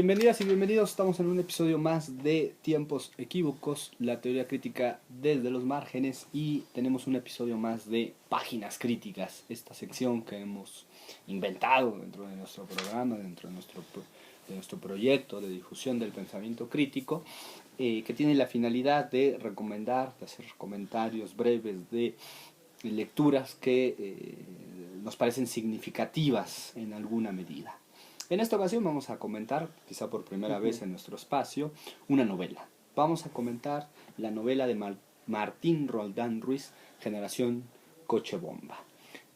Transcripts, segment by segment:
Bienvenidas y bienvenidos, estamos en un episodio más de Tiempos Equívocos, la teoría crítica desde los márgenes, y tenemos un episodio más de Páginas Críticas, esta sección que hemos inventado dentro de nuestro programa, dentro de nuestro proyecto de difusión del pensamiento crítico, que tiene la finalidad de recomendar, de hacer comentarios breves de lecturas que nos parecen significativas en alguna medida. En esta ocasión vamos a comentar, quizá por primera vez en nuestro espacio, una novela. Vamos a comentar la novela de Martín Roldán Ruiz, Generación Coche Bomba.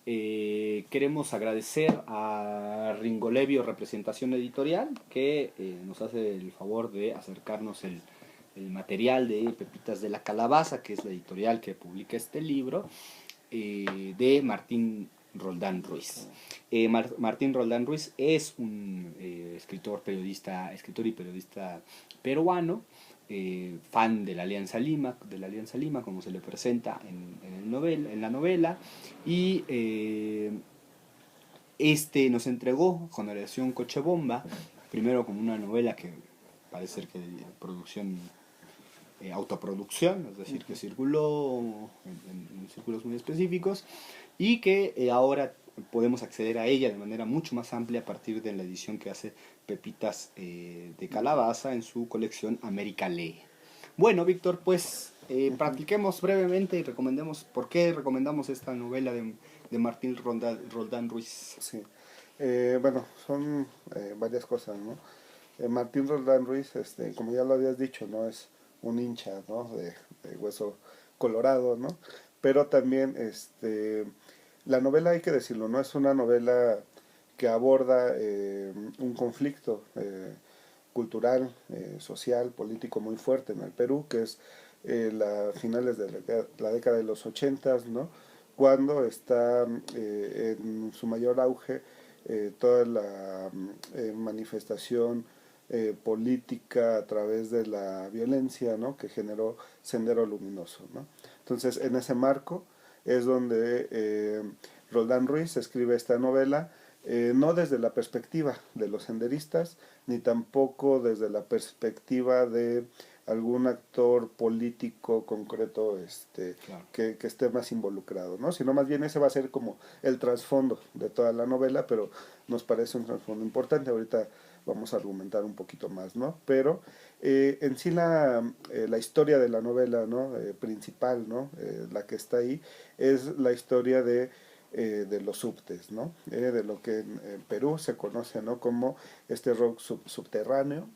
Queremos agradecer a Ringolevio Representación Editorial, que nos hace el favor de acercarnos el material de Pepitas de la Calabaza, que es la editorial que publica este libro, de Martín Roldán Ruiz. Martín Roldán Ruiz es un escritor y periodista peruano, fan de la Alianza Lima, como se le presenta en la novela, y nos entregó Generación Coche Bomba, primero como una novela que parece ser que de producción, autoproducción, es decir, que circuló en círculos muy específicos, y que ahora podemos acceder a ella de manera mucho más amplia a partir de la edición que hace Pepitas de Calabaza en su colección América Lee. Bueno, Víctor, pues practiquemos brevemente y recomendemos por qué recomendamos esta novela de Martín Roldán Ruiz. Sí, bueno, son varias cosas, ¿no? Martín Roldán Ruiz, como ya lo habías dicho, ¿no? Es un hincha, ¿no? De hueso colorado, ¿no? Pero también, la novela, hay que decirlo, ¿no? Es una novela que aborda un conflicto cultural, social, político muy fuerte en el Perú, que es finales de la década de los 80, ¿no? Cuando está en su mayor auge toda la manifestación política a través de la violencia, ¿no? Que generó Sendero Luminoso, ¿no? Entonces, en ese marco es donde Roldán Ruiz escribe esta novela, no desde la perspectiva de los senderistas, ni tampoco desde la perspectiva de algún actor político concreto Claro. que esté más involucrado, ¿no? Sino más bien ese va a ser como el trasfondo de toda la novela, pero nos parece un trasfondo importante. Ahorita vamos a argumentar un poquito más, ¿no? Pero en sí la historia de la novela, ¿no? Principal, ¿no? La que está ahí, es la historia de los subtes, ¿no? De lo que en Perú se conoce, ¿no? Como este rock subterráneo,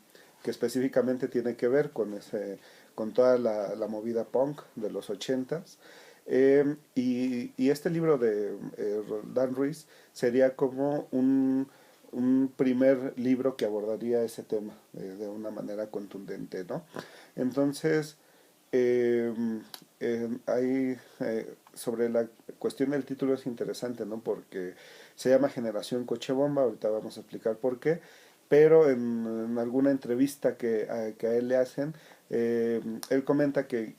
que específicamente tiene que ver con toda la movida punk de los 80s. Y este libro de Dan Ruiz sería como un primer libro que abordaría ese tema de una manera contundente, ¿no? Entonces, sobre la cuestión del título es interesante, ¿no? Porque se llama Generación Coche Bomba, ahorita vamos a explicar por qué, pero en alguna entrevista que a él le hacen, él comenta que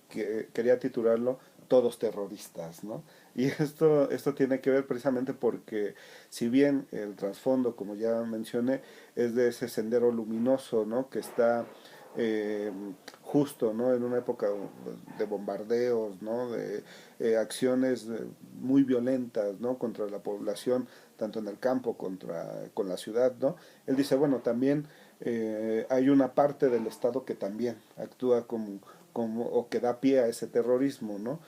quería titularlo Todos Terroristas, ¿no? Y esto tiene que ver precisamente porque, si bien el trasfondo, como ya mencioné, es de ese sendero luminoso, ¿no? Que está justo, ¿no? En una época de bombardeos, ¿no? De acciones muy violentas, ¿no? Contra la población, tanto en el campo con la ciudad, ¿no? Él dice, bueno, también hay una parte del Estado que también actúa o que da pie a ese terrorismo, ¿no?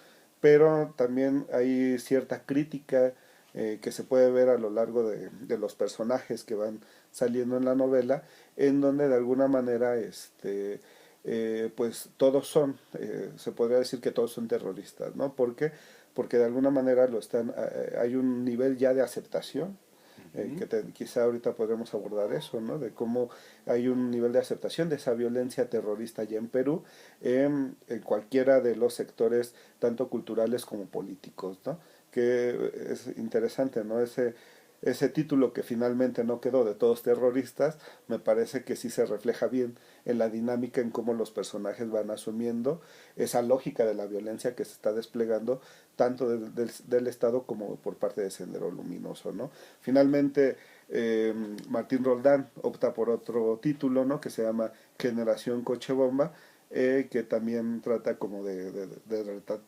Pero también hay cierta crítica que se puede ver a lo largo de los personajes que van saliendo en la novela, en donde de alguna manera pues todos son, se podría decir que todos son terroristas, ¿no? ¿Por qué? Porque de alguna manera hay un nivel ya de aceptación, quizá ahorita podremos abordar eso, ¿no? De cómo hay un nivel de aceptación de esa violencia terrorista ya en Perú, en cualquiera de los sectores, tanto culturales como políticos, ¿no? Que es interesante, ¿no? Ese título que finalmente no quedó de Todos Terroristas, me parece que sí se refleja bien en la dinámica, en cómo los personajes van asumiendo esa lógica de la violencia que se está desplegando tanto del Estado como por parte de Sendero Luminoso, ¿no? Finalmente, Martín Roldán opta por otro título, ¿no? Que se llama Generación Coche Bomba, que también trata como de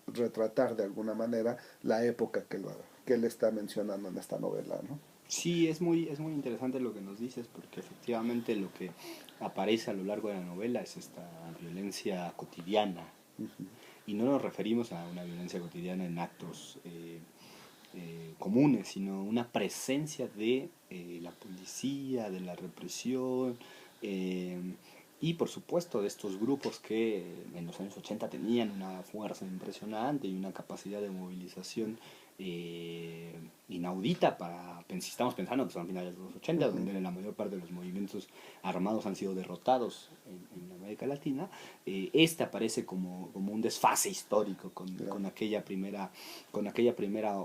retratar de alguna manera la época que él está mencionando en esta novela, ¿no? Sí, es muy interesante lo que nos dices, porque efectivamente lo que aparece a lo largo de la novela es esta violencia cotidiana. Y no nos referimos a una violencia cotidiana en actos comunes, sino una presencia de la policía, de la represión, eh, y por supuesto de estos grupos que en los años 80 tenían una fuerza impresionante y una capacidad de movilización eh, inaudita para, si estamos pensando que son finales de los 80, Uh -huh. donde la mayor parte de los movimientos armados han sido derrotados en América Latina. Este aparece como un desfase histórico Claro.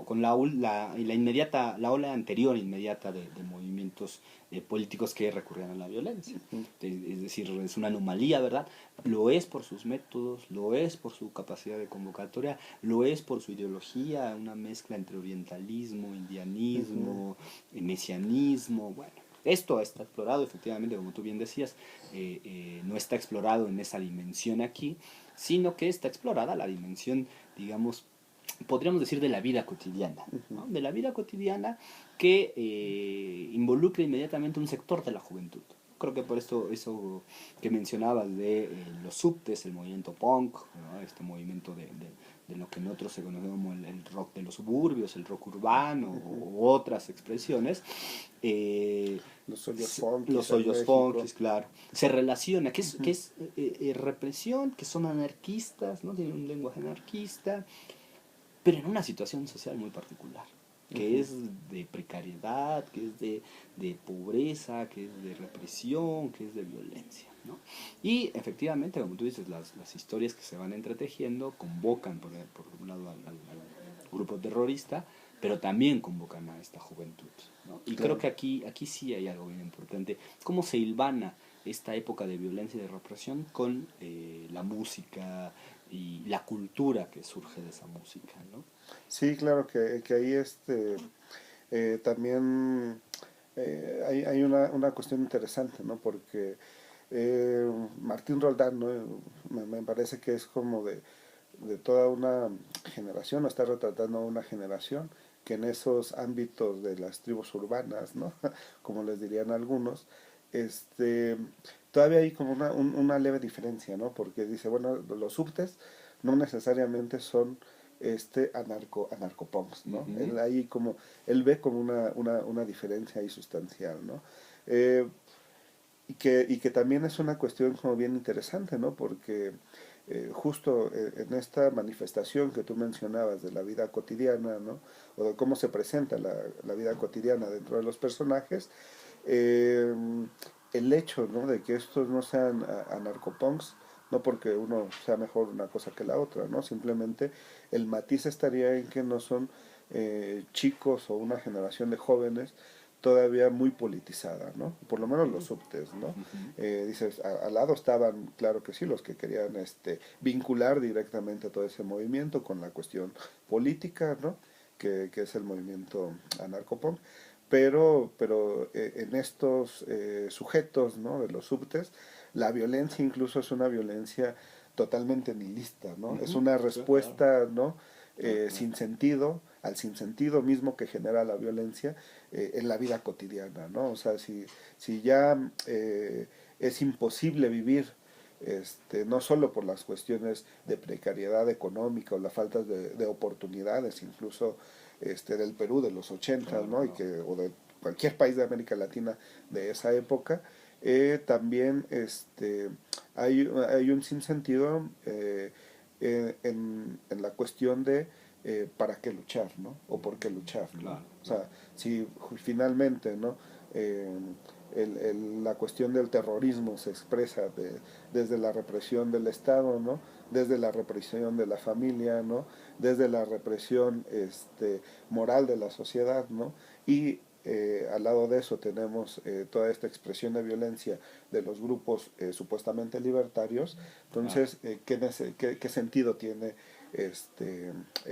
con la inmediata, la ola anterior inmediata de movimientos políticos que recurrían a la violencia. Es decir, es una anomalía, ¿verdad? Lo es por sus métodos, lo es por su capacidad de convocatoria, lo es por su ideología, una mezcla entre orientalismo, indianismo, mesianismo, bueno. Esto está explorado, efectivamente, como tú bien decías, no está explorado en esa dimensión aquí, sino que está explorada la dimensión, digamos, podríamos decir de la vida cotidiana, ¿no? De la vida cotidiana que involucra inmediatamente un sector de la juventud. Creo que por esto eso que mencionabas de los subtes, el movimiento punk, ¿no? Este movimiento de lo que nosotros se conoce como el rock de los suburbios, el rock urbano u otras expresiones, Los los en hoyos México. funkis, claro, se relaciona, que es represión, que son anarquistas, ¿no? Tienen un lenguaje anarquista, pero en una situación social muy particular, que es de precariedad, que es de pobreza, que es de represión, que es de violencia, ¿no? Y efectivamente, como tú dices, las historias que se van entretejiendo convocan por un lado al grupo terrorista, pero también convocan a esta juventud, ¿no? Y creo Claro. que aquí sí hay algo bien importante, cómo se hilvana esta época de violencia y de represión con la música y la cultura que surge de esa música, ¿no? Sí, claro que ahí también hay una cuestión interesante, ¿no? Porque Martín Roldán, ¿no? Me parece que es como de toda una generación, ¿no? Está retratando a una generación que en esos ámbitos de las tribus urbanas, ¿no? Como les dirían algunos, este, todavía hay como una leve diferencia, ¿no? Porque dice, bueno, los subtes no necesariamente son anarcopunks, ¿no? Ujú. Él ahí como, él ve como una diferencia ahí sustancial, ¿no? Eh, y que también es una cuestión como bien interesante, ¿no? Porque justo en esta manifestación que tú mencionabas de la vida cotidiana, ¿no? O de cómo se presenta la vida cotidiana dentro de los personajes, eh, el hecho, ¿no? De que estos no sean anarcopunks, no porque uno sea mejor una cosa que la otra, ¿no? Simplemente el matiz estaría en que no son chicos o una generación de jóvenes todavía muy politizada, ¿no? Por lo menos los subtes, ¿no? Ujú. Dices, al lado estaban, claro que sí, los que querían vincular directamente a todo ese movimiento con la cuestión política, ¿no? Que es el movimiento anarcopunk, pero en estos sujetos, ¿no? De los subtes, la violencia incluso es una violencia totalmente nihilista, ¿no? Es Ujú. una Sí, claro, respuesta, ¿no? claro, claro. Sin sentido, al sinsentido mismo que genera la violencia en la vida cotidiana, ¿no? O sea, si ya es imposible vivir, no solo por las cuestiones de precariedad económica o la falta de oportunidades, incluso del Perú de los 80, Claro, ¿no? claro. O de cualquier país de América Latina de esa época, también hay un sinsentido en la cuestión de para qué luchar, ¿no? O por qué luchar, ¿no? Claro, O claro. sea, si finalmente, ¿no? Eh, la cuestión del terrorismo se expresa desde la represión del Estado, ¿no? Desde la represión de la familia, ¿no? Desde la represión moral de la sociedad, ¿no? Y al lado de eso tenemos toda esta expresión de violencia de los grupos supuestamente libertarios. Claro. Entonces, ¿qué sentido tiene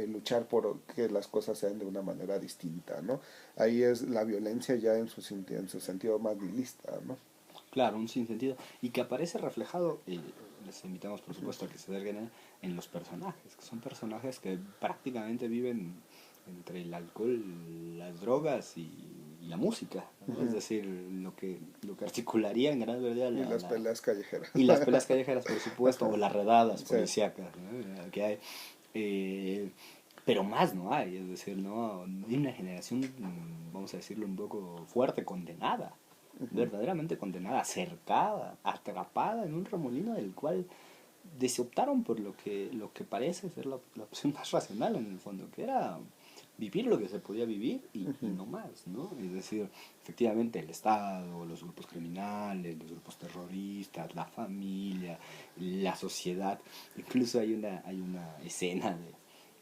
luchar por que las cosas sean de una manera distinta, ¿no? Ahí es la violencia ya en su sentido más nihilista, ¿no? Claro, un sinsentido. Y que aparece reflejado, y les invitamos por supuesto a que se acerquen en los personajes, que son personajes que prácticamente viven entre el alcohol, las drogas y la música, ¿no? Es decir, lo que articularía en gran medida Y las peleas callejeras. y las peleas callejeras, por supuesto, o las redadas Sí, policíacas, ¿no? Que hay. Eh, pero más no hay, es decir, no hay una generación, vamos a decirlo un poco fuerte, condenada, verdaderamente condenada, cercada, atrapada en un remolino del cual desoptaron por lo que parece ser la opción más racional en el fondo, que era vivir lo que se podía vivir y no más, ¿no? Es decir, efectivamente el Estado, los grupos criminales, los grupos terroristas, la familia, la sociedad, incluso hay una escena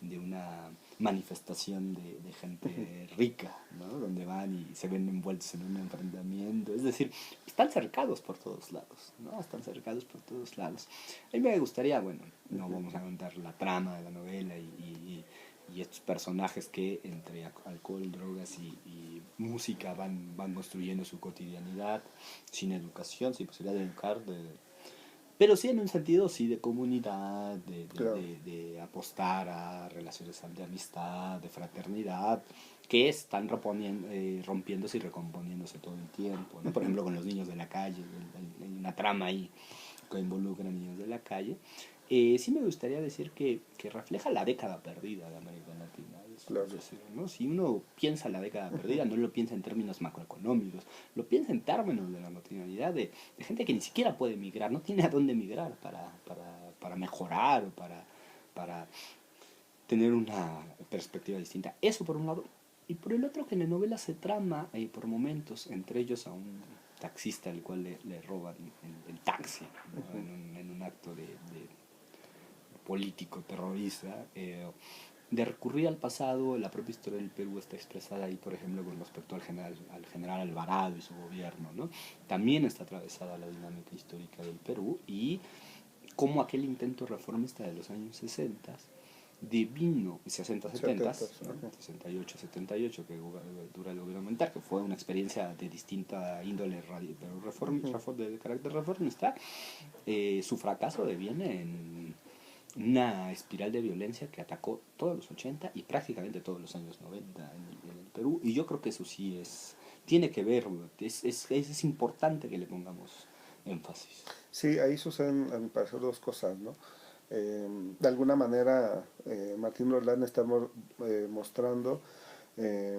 de una manifestación de gente rica, ¿no? Donde van y se ven envueltos en un enfrentamiento. Es decir, están cercados por todos lados, ¿no? Están cercados por todos lados. A mí me gustaría, bueno, no vamos a contar la trama de la novela y estos personajes que entre alcohol, drogas y música van construyendo su cotidianidad sin educación, sin posibilidad de educar, pero sí en un sentido sí de comunidad, claro. de apostar a relaciones de amistad, de fraternidad, que están rompiéndose y recomponiéndose todo el tiempo, ¿no? Por ejemplo, con los niños de la calle, hay una trama ahí que involucra a niños de la calle. Sí me gustaría decir que refleja la década perdida de América Latina. Claro. Es decir, ¿no? Si uno piensa la década perdida, no lo piensa en términos macroeconómicos, lo piensa en términos de la cotidianidad de gente que ni siquiera puede migrar, no tiene a dónde migrar para mejorar o para tener una perspectiva distinta. Eso por un lado. Y por el otro, que en la novela se trama por momentos, entre ellos a un taxista al cual le roban el taxi, ¿no? En un acto de político terrorista, de recurrir al pasado. La propia historia del Perú está expresada ahí, por ejemplo, con respecto al general Alvarado y su gobierno, ¿no? También está atravesada la dinámica histórica del Perú y cómo aquel intento reformista de los años 60 devino, 60-70, 70. ¿no? 68-78, que dura el gobierno militar, que fue una experiencia de distinta índole, pero de carácter reformista. Su fracaso deviene en una espiral de violencia que atacó todos los 80 y prácticamente todos los años 90 en el Perú. Y yo creo que eso sí tiene que ver, es importante que le pongamos énfasis. Sí, ahí suceden, a mi parecer, dos cosas, ¿no? De alguna manera, Martín Rolán está mostrando eh,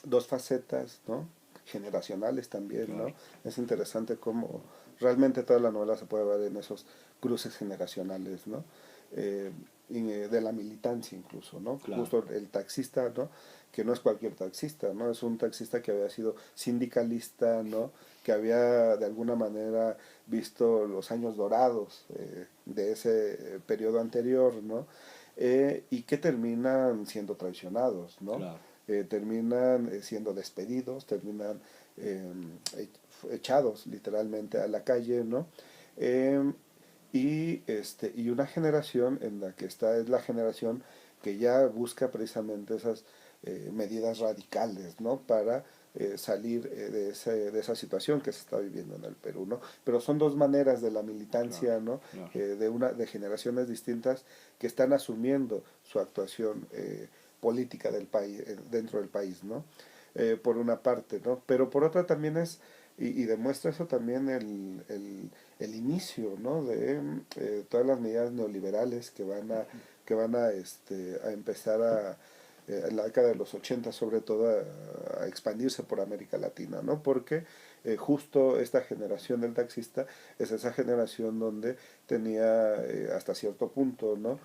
dos facetas, ¿no? Generacionales también, ¿no? Claro, Es interesante cómo realmente toda la novela se puede ver en esos cruces generacionales, ¿no? Eh, de la militancia incluso, ¿no? claro, Justo el taxista, ¿no? Que no es cualquier taxista, ¿no? Es un taxista que había sido sindicalista, ¿no? Que había de alguna manera visto los años dorados de ese periodo anterior, ¿no? Y que terminan siendo traicionados, ¿no? claro. Terminan siendo despedidos, terminan eh, echados literalmente a la calle, ¿no? Eh, y una generación en la que está es la generación que ya busca precisamente esas medidas radicales, ¿no? Para salir de esa situación que se está viviendo en el Perú, ¿no? Pero son dos maneras de la Claro, militancia, ¿no? claro. De generaciones distintas que están asumiendo su actuación política del país, dentro del país, ¿no? Por una parte, ¿no? Pero por otra también y demuestra eso también el inicio, ¿no? De todas las medidas neoliberales que van a empezar en la década de los 80 sobre todo a expandirse por América Latina, ¿no? Porque justo esta generación del taxista es esa generación donde tenía hasta cierto punto, ¿no?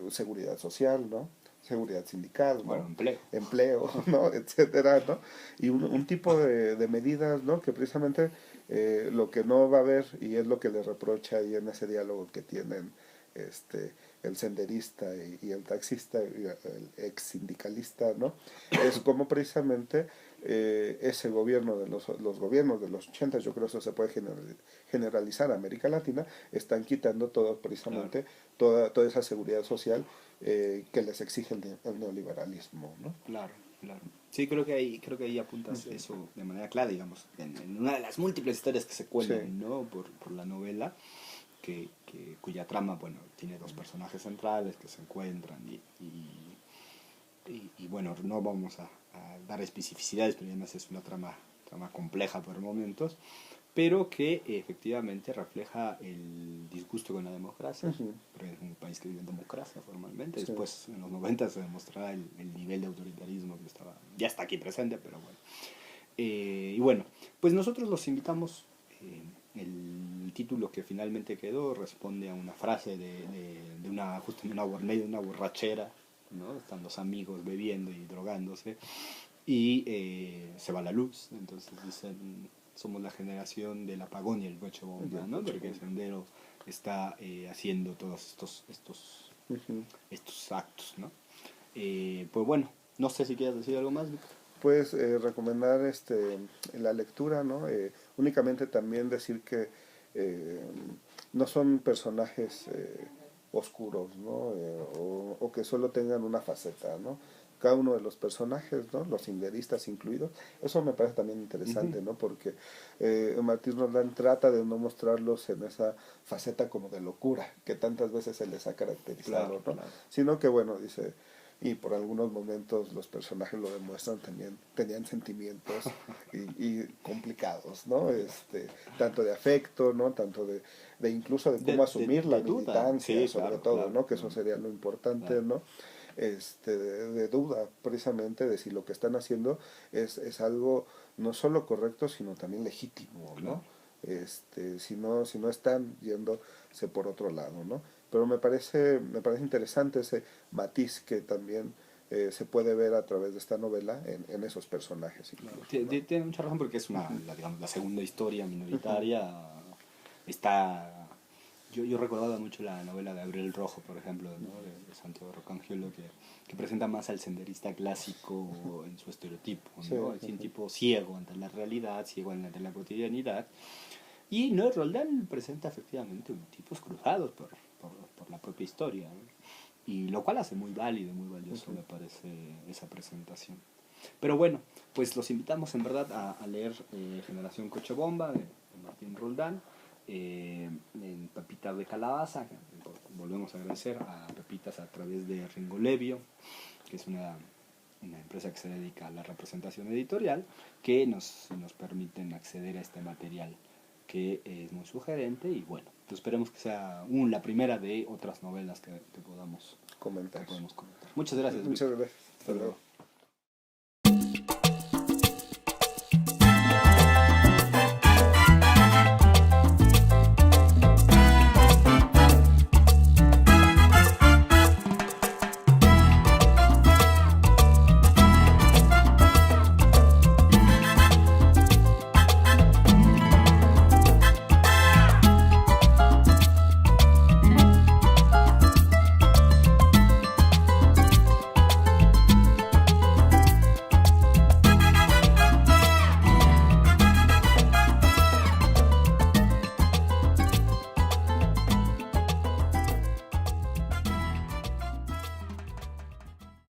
Seguridad social, ¿no? Seguridad sindical, Bueno, ¿no? empleo. Empleo, ¿no? Etcétera, ¿no? Y un tipo de medidas, ¿no? Que precisamente lo que no va a haber, y es lo que le reprocha ahí en ese diálogo que tienen el senderista y el taxista, y el ex sindicalista, ¿no? Es como precisamente ese gobierno de los gobiernos de los 80, yo creo que eso se puede generalizar a América Latina, están quitando todo precisamente toda esa seguridad social que les exige el neoliberalismo, ¿no? Claro, claro. Sí, creo que ahí apuntas eso de manera clara, digamos, en una de las múltiples historias que se cuelan, Sí. ¿no? Por la novela, cuya trama, bueno, tiene dos personajes centrales que se encuentran y bueno, no vamos a dar especificidades, pero además es una trama compleja por momentos, pero que efectivamente refleja el disgusto con la democracia, Ujú. porque es un país que vive en democracia formalmente. Sí. Después, en los 90 se demostrará el nivel de autoritarismo que ya está aquí presente, pero bueno. Y bueno, pues nosotros los invitamos. El título que finalmente quedó responde a una frase justo medio de una borrachera, ¿no? Están los amigos bebiendo y drogándose y se va la luz, entonces dicen somos la generación del apagón y el coche bomba, ¿no? Porque Sendero está haciendo todos Ujú. estos actos, ¿no? Pues bueno, no sé si quieres decir algo más, Víctor. Pues recomendar la lectura, ¿no? Únicamente también decir que eh, no son personajes oscuros, ¿no? O que solo tengan una faceta, ¿no? Cada uno de los personajes, ¿no? Los senderistas incluidos, eso me parece también Uh-huh. interesante, ¿no? Porque Martín Roldán trata de no mostrarlos en esa faceta como de locura que tantas veces se les ha caracterizado, Claro, ¿no? claro. Sino que, bueno, dice, y por algunos momentos los personajes lo demuestran también, tenían sentimientos y complicados, ¿no? Tanto de afecto, ¿no? Tanto de incluso de cómo asumir la De duda, militancia, sí, sobre claro, todo, claro, ¿no? Que eso claro, sería lo importante, claro. ¿no? De duda, precisamente, de si lo que están haciendo es algo no solo correcto, sino también legítimo, ¿no? Claro. Si no están yéndose por otro lado, ¿no? Pero me parece interesante ese matiz que también se puede ver a través de esta novela en esos personajes Claro. incluso, ¿no? Tiene mucha razón porque es Ujú, digamos, la segunda historia ujú, minoritaria. Está. Yo recordaba mucho la novela de Gabriel Rojo, por ejemplo, ¿no? De Santiago Rocangiolo, que presenta más al senderista clásico en su estereotipo, sí, ¿no? Es un ujú, tipo ciego ante la realidad, ciego ante la cotidianidad. Y no, Roldán presenta efectivamente tipos cruzados por la propia historia, ¿no? Y lo cual hace muy válido, muy valioso, ujú. me parece, esa presentación. Pero bueno, pues los invitamos en verdad a leer Generación Coche Bomba de Martín Roldán, en Pepita de Calabaza. Volvemos a agradecer a Pepitas a través de Ringo Levio, que es una empresa que se dedica a la representación editorial, que nos permiten acceder a este material que es muy sugerente y bueno, pues esperemos que sea la primera de otras novelas que Comentar. podamos comentar. Muchas gracias, Muchas Víctor. gracias. Hasta Hasta luego. luego.